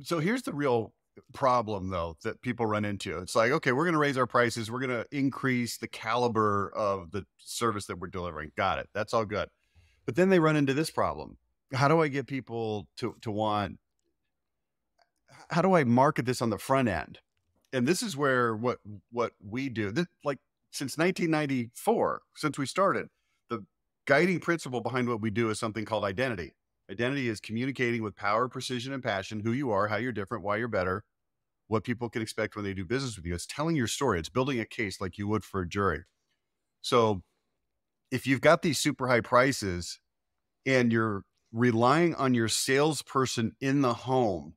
So here's the real problem though, that people run into. It's like, okay, we're going to raise our prices. We're going to increase the caliber of the service that we're delivering. Got it. That's all good. But then they run into this problem. How do I get people to want, how do I market this on the front end? And this is where what we do, this, like since 1994, since we started, the guiding principle behind what we do is something called identity. Identity is communicating with power, precision, and passion who you are, how you're different, why you're better, what people can expect when they do business with you. It's telling your story. It's building a case like you would for a jury. So if you've got these super high prices and you're relying on your salesperson in the home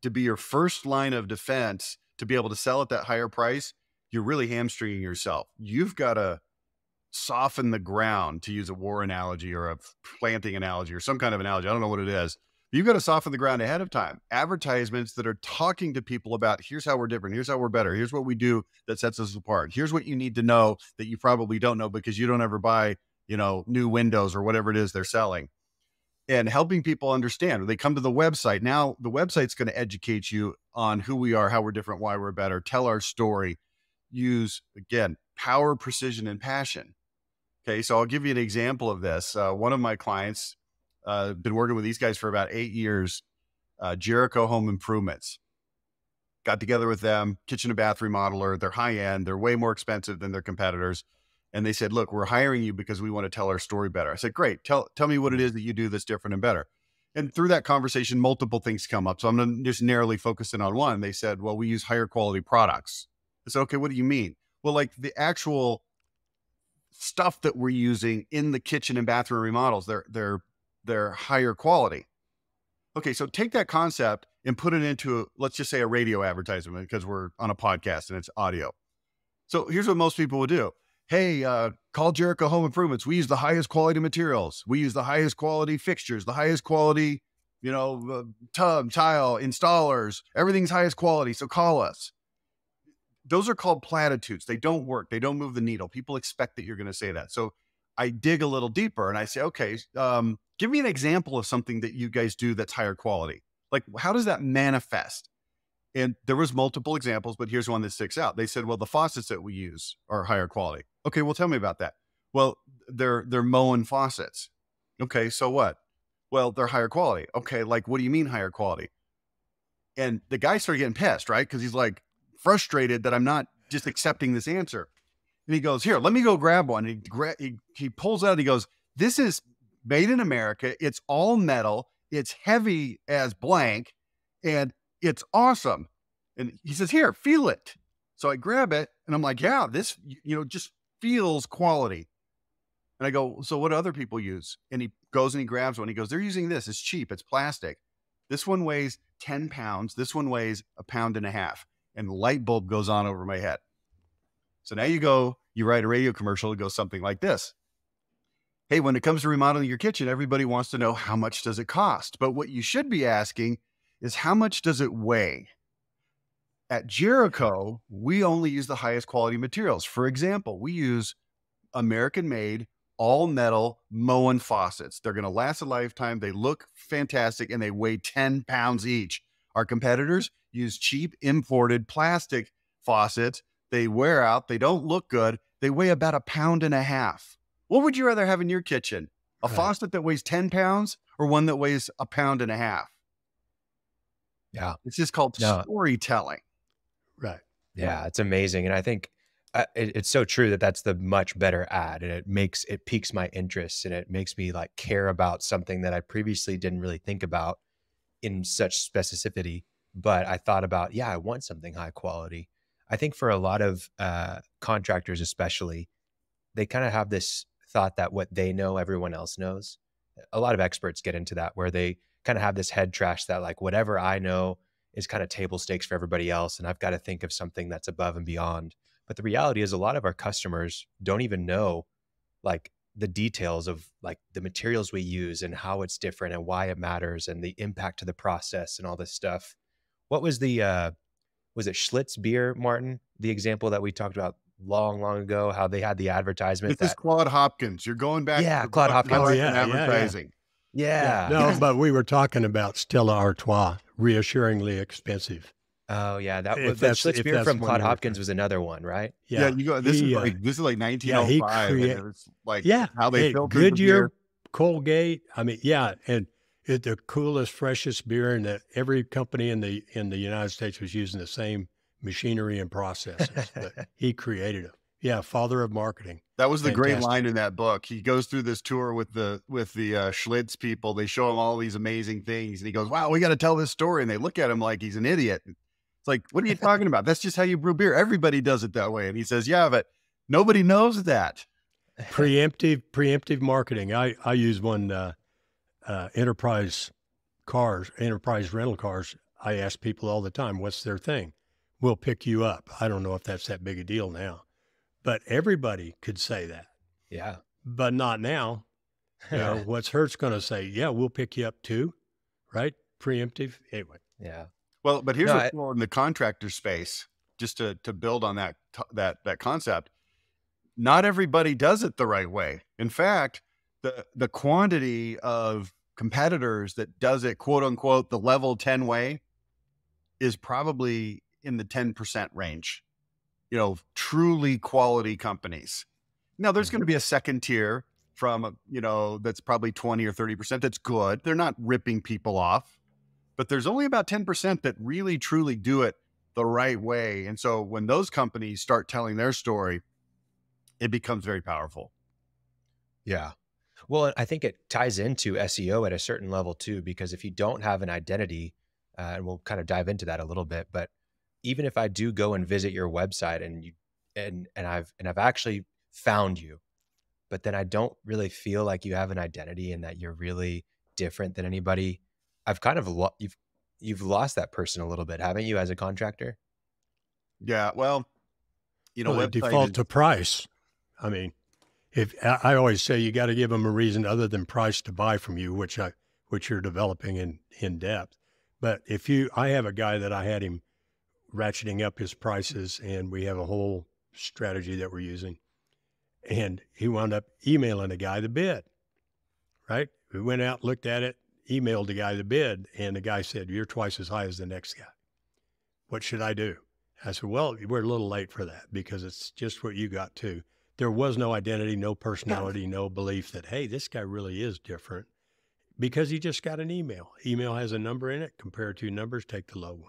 to be your first line of defense to be able to sell at that higher price, you're really hamstringing yourself. You've got to soften the ground, to use a war analogy or a planting analogy or some kind of analogy. I don't know what it is. You've got to soften the ground ahead of time. Advertisements that are talking to people about, here's how we're different. Here's how we're better. Here's what we do that sets us apart. Here's what you need to know that you probably don't know because you don't ever buy, new windows or whatever it is they're selling. And helping people understand. They come to the website. Now the website's going to educate you on who we are, how we're different, why we're better, tell our story, use, again, power, precision, and passion. Okay, so I'll give you an example of this. One of my clients, been working with these guys for about 8 years, Jericho Home Improvements. Got together with them, kitchen and bath remodeler. They're high end. They're way more expensive than their competitors. And they said, look, we're hiring you because we want to tell our story better. I said, great. Tell me what it is that you do that's different and better. And through that conversation, multiple things come up. So I'm going to just narrowly focus in on one. They said, well, we use higher quality products. I said, okay, what do you mean? Well, like the actual stuff that we're using in the kitchen and bathroom remodels, they're higher quality. Okay, so take that concept and put it into, let's just say, a radio advertisement, because we're on a podcast and it's audio. So here's what most people would do. Hey, call Jericho Home Improvements. We use the highest quality materials. We use the highest quality fixtures, the highest quality, tub, tile, installers. Everything's highest quality. So call us. Those are called platitudes. They don't work. They don't move the needle. People expect that you're going to say that. So I dig a little deeper and I say, okay, give me an example of something that you guys do that's higher quality. Like, how does that manifest? And there was multiple examples, but here's one that sticks out. They said, well, the faucets that we use are higher quality. Okay, well, tell me about that. Well, they're Moen faucets. Okay, so what? Well, they're higher quality. Okay, like, what do you mean higher quality? And the guy started getting pissed, right? Because he's like frustrated that I'm not just accepting this answer. And he goes, here, let me go grab one. And he pulls out, he goes, this is made in America. It's all metal. It's heavy as blank. And it's awesome. And he says, here, feel it. So I grab it and I'm like, yeah, this, just feels quality. And I go, so what do other people use? And he goes and he grabs one. He goes, they're using this. It's cheap. It's plastic. This one weighs 10 pounds. This one weighs 1.5 pounds. And the light bulb goes on over my head. So now you write a radio commercial. It goes something like this. Hey, when it comes to remodeling your kitchen, everybody wants to know how much does it cost? But what you should be asking is how much does it weigh? At Jericho, we only use the highest quality materials. For example, we use American-made, all-metal Moen faucets. They're going to last a lifetime. They look fantastic, and they weigh 10 pounds each. Our competitors use cheap imported plastic faucets. They wear out. They don't look good. They weigh about 1.5 pounds. What would you rather have in your kitchen? A faucet that weighs 10 pounds or one that weighs 1.5 pounds? Yeah. It's just called storytelling. Right. Yeah. It's amazing. And I think it's so true that that's the much better ad, and it piques my interest, and it makes me like care about something that I previously didn't really think about in such specificity. But I thought about, I want something high quality. I think for a lot of contractors, especially, they kind of have this thought that what they know, everyone else knows. A lot of experts get into that, where they kind of have this head trash that like whatever I know is kind of table stakes for everybody else. And I've got to think of something that's above and beyond. But the reality is a lot of our customers don't even know like the details of like the materials we use and how it's different and why it matters and the impact to the process and all this stuff. What was was it Schlitz beer, Martin? The example that we talked about long ago, how they had the advertisement. This is Claude Hopkins. You're going back. Yeah, Claude Hopkins. Advertising. Yeah. No, but we were talking about Stella Artois, reassuringly expensive. Oh yeah, that was If the that's Schlitz if beer that's from one Claude you were Hopkins trying. was another one, right? Yeah, Yeah, you go. he This is like yeah, he 1905, and it was like yeah, how they filtered the Goodyear, beer. Colgate. I mean, yeah, and the coolest, freshest beer, and that every company in the United States was using the same machinery and processes, but he created it. Yeah, father of marketing. That was the great Fantastic. line in that book. He goes through this tour with the Schlitz people. They show him all these amazing things, and he goes, "Wow, we got to tell this story." And they look at him like he's an idiot. It's like, "What are you talking about? That's just how you brew beer. Everybody does it that way." And he says, "Yeah, but nobody knows that." Preemptive marketing. I use one enterprise rental cars. I ask people all the time, what's their thing? We'll pick you up. I don't know if that's that big a deal now, but everybody could say that, Yeah. but not now. You know, what's Hertz going to say? Yeah, we'll pick you up too, right? Preemptive. Anyway. Yeah. Well, but here's No, what's cool in the contractor space, just to build on that concept. Not everybody does it the right way. In fact, the quantity of competitors that does it, quote unquote, the level 10 way is probably in the 10% range. You know, truly quality companies. Now, there's going to be a second tier from, you know, that's probably 20 or 30%. That's good. They're not ripping people off, but there's only about 10% that really, truly do it the right way. And so when those companies start telling their story, it becomes very powerful. Yeah. Well, I think it ties into SEO at a certain level too, because if you don't have an identity, and we'll kind of dive into that a little bit, but even if I do go and visit your website and I've actually found you, but then I don't really feel like you have an identity and that you're really different than anybody, I've kind of you've lost that person a little bit, haven't you, as a contractor? Yeah. Well, you know, Well, they website default is, to price. I mean, if I always say you got to give them a reason other than price to buy from you, which you're developing in depth. But I have a guy that I had him ratcheting up his prices, and we have a whole strategy that we're using. And he wound up emailing a guy the bid, right? We went out, looked at it, emailed the guy the bid, and the guy said, "You're twice as high as the next guy. What should I do?" I said, "Well, we're a little late for that because it's just what you got too." There was no identity, no personality, no belief that, hey, this guy really is different because he just got an email. Email has a number in it. Compare two numbers, take the low one.